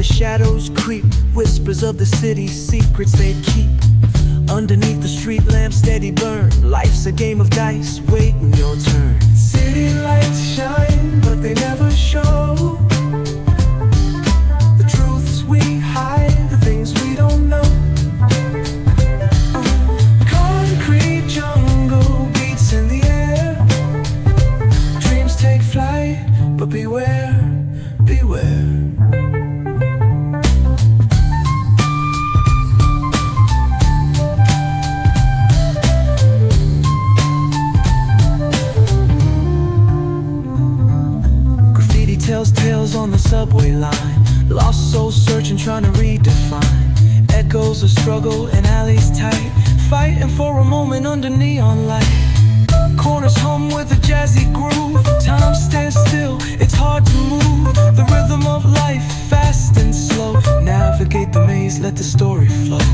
the shadows creep, whispers of the city's secrets they keep. Underneath the street lamp steady burn, life's a game of dice, waiting your turn. City lights shine, but they never show the truths we hide, the things we don't know. Concrete jungle beats in the air, dreams take flight, but beware, beware. Tells tales on the subway line, lost souls searching, trying to redefine. Echoes of struggle in alleys tight, fighting for a moment under neon light. Corners hum with a jazzy groove, time stands still, it's hard to move. The rhythm of life, fast and slow. Navigate the maze, let the story flow.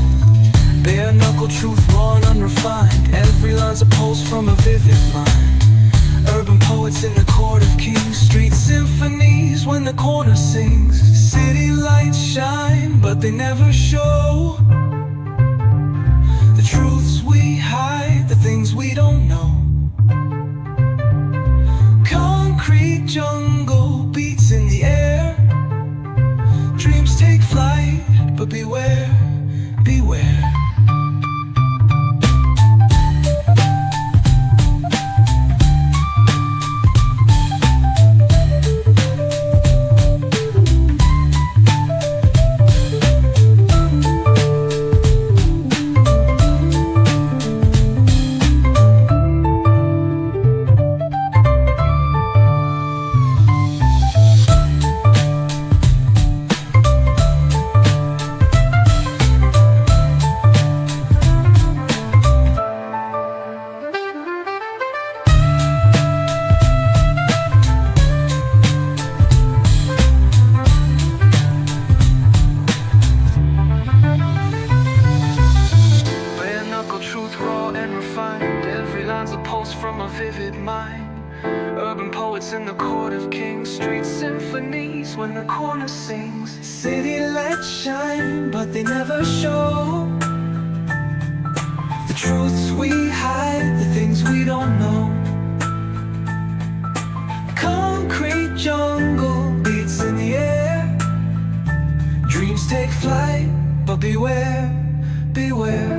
Bare knuckle truth, raw and unrefined. Every line's a pulse from a vivid mind. Urban poets in the court of kings, street symphonies when the corner sings. City lights shine, but they never show the truths we hide, the things we don't know. Concrete jungle beats in the air, dreams take flight, but beware, beware. From a vivid mind, urban poets in the court of kings, street symphonies when the corner sings. City lights shine, but they never show the truths we hide, the things we don't know. Concrete jungle beats in the air, dreams take flight, but beware, beware.